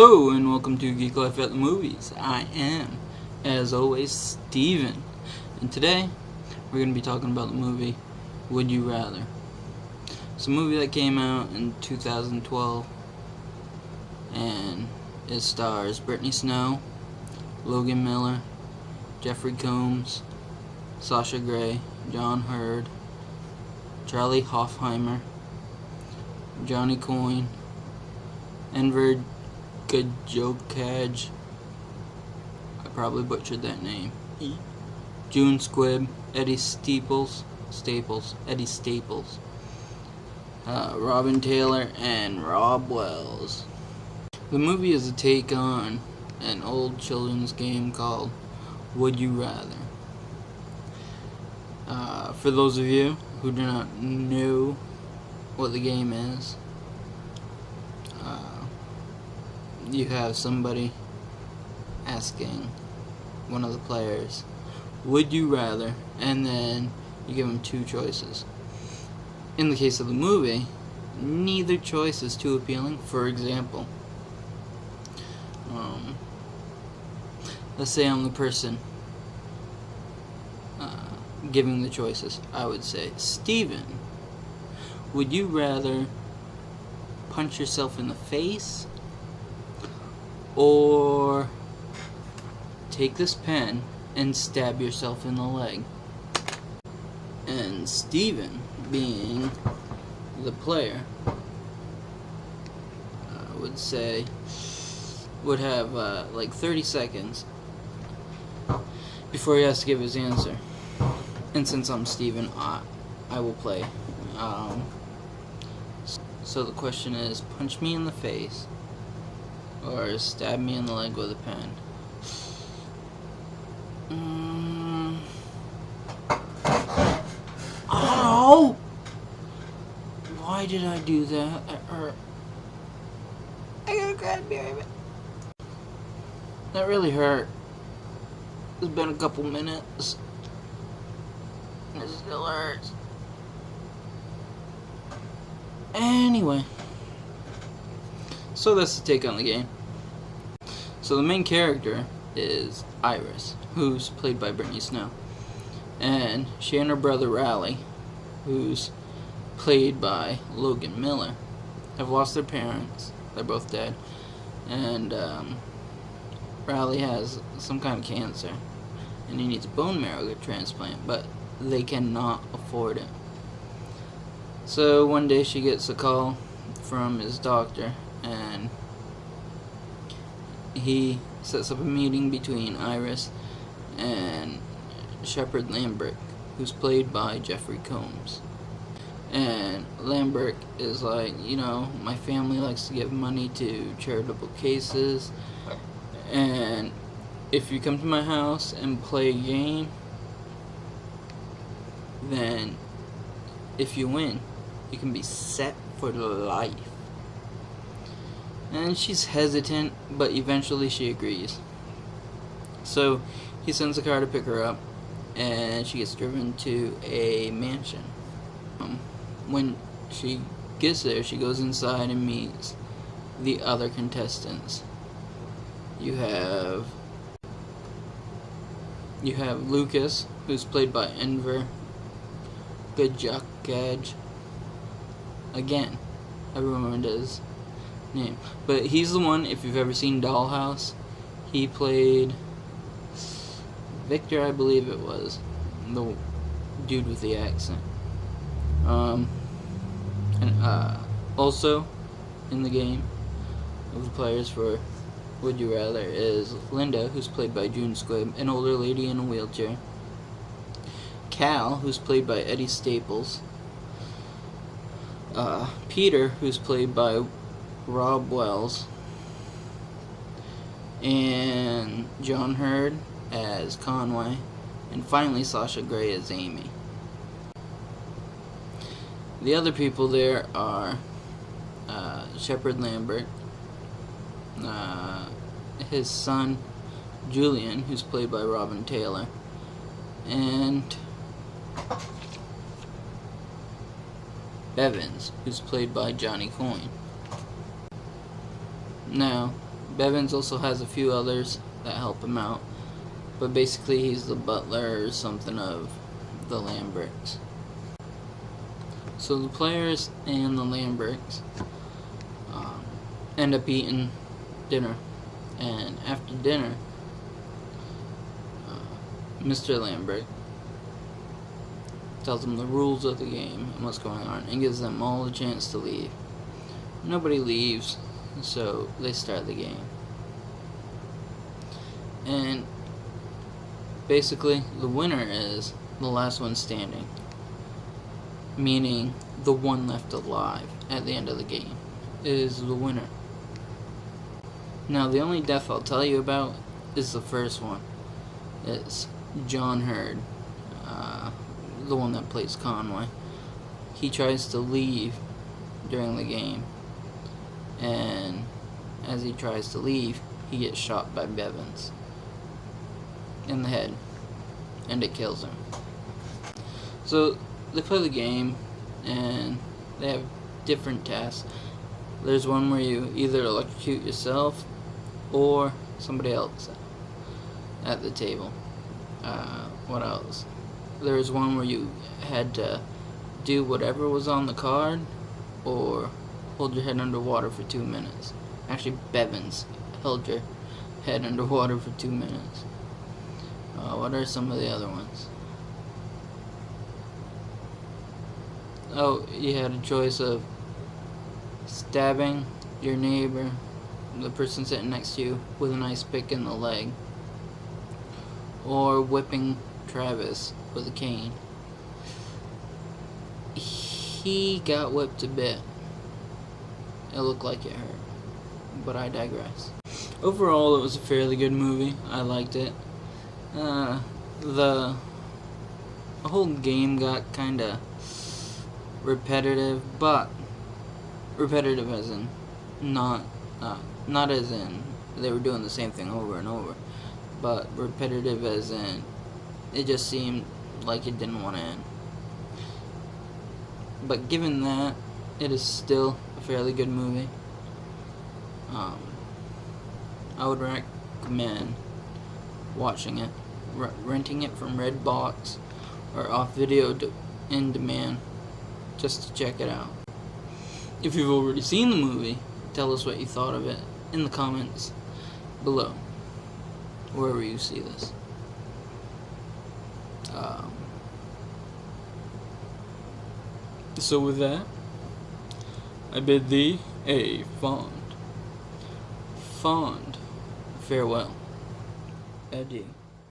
Hello and welcome to Geek Life at the Movies. I am, as always, Steven. And today, we're going to be talking about the movie Would You Rather. It's a movie that came out in 2012 and it stars Brittany Snow, Logan Miller, Jeffrey Combs, Sasha Grey, John Hurd, Charlie Hoffheimer, Johnny Coyne, Enver Gajokaj, I probably butchered that name, June Squibb, Eddie Staples, Robin Taylor, and Rob Wells. The movie is a take on an old children's game called Would You Rather. For those of you who do not know what the game is, you have somebody asking one of the players, would you rather, and then you give them two choices. In the case of the movie, neither choice is too appealing. For example, let's say I'm the person giving the choices. I would say, Steven, would you rather punch yourself in the face or take this pen and stab yourself in the leg? And Steven, being the player, would have like 30 seconds before he has to give his answer. And since I'm Steven, I will play. So the question is, punch me in the face or stab me in the leg with a pen. Ow! Why did I do that? That hurt. I gotta grab me. That really hurt. It's been a couple minutes. It still hurts. Anyway, so that's the take on the game. So the main character is Iris, who's played by Brittany Snow, and she and her brother Riley, who's played by Logan Miller, have lost their parents. They're both dead, and Riley has some kind of cancer, and he needs a bone marrow transplant, but they cannot afford it. So one day she gets a call from his doctor, and he sets up a meeting between Iris and Shepard Lambert, who's played by Jeffrey Combs. And Lambert is like, you know, my family likes to give money to charitable cases, and if you come to my house and play a game, then if you win, you can be set for life. And she's hesitant, but eventually she agrees. So he sends a car to pick her up, and she gets driven to a mansion. When she gets there, she goes inside and meets the other contestants. You have Lucas, who's played by Enver Gajokaj. Again, I remembered his name, but he's the one, if you've ever seen Dollhouse, he played Victor, I believe it was, the dude with the accent. Also in the game of the players for Would You Rather is Linda, who's played by June Squibb, an older lady in a wheelchair. Cal, who's played by Eddie Staples. Peter, who's played by Rob Wells. And John Hurd as Conway. And finally Sasha Grey as Amy. The other people there are Shepard Lambert, his son Julian, who's played by Robin Taylor, and Bevins, who's played by Johnny Coyne. Now, Bevins also has a few others that help him out, but basically he's the butler or something of the Lambricks. So the players and the Lambricks end up eating dinner, and after dinner, Mr. Lambrick tells them the rules of the game and what's going on, and gives them all a chance to leave. Nobody leaves, so they start the game. And basically, the winner is the last one standing, meaning the one left alive at the end of the game is the winner. Now, the only death I'll tell you about is the first one. It's John Hurd, the one that plays Conway. He tries to leave during the game, and as he tries to leave, he gets shot by Bevins in the head, and it kills him. So they play the game, and they have different tasks. There's one where you either electrocute yourself or somebody else at the table. What else? There's one where you had to do whatever was on the card or hold your head underwater for 2 minutes. Actually, Bevins held your head underwater for 2 minutes. What are some of the other ones? Oh, you had a choice of stabbing your neighbor, the person sitting next to you, with an ice pick in the leg, or whipping Travis with a cane. He got whipped a bit. It looked like it hurt, but I digress. Overall, it was a fairly good movie. I liked it. The whole game got kinda repetitive, but repetitive as in not as in they were doing the same thing over and over, but repetitive as in it just seemed like it didn't want to end. But given that, it is still a fairly good movie. I would recommend watching it, renting it from Redbox or off video in demand, just to check it out. If you've already seen the movie, tell us what you thought of it in the comments below, wherever you see this. So with that, I bid thee a fond farewell. Adieu.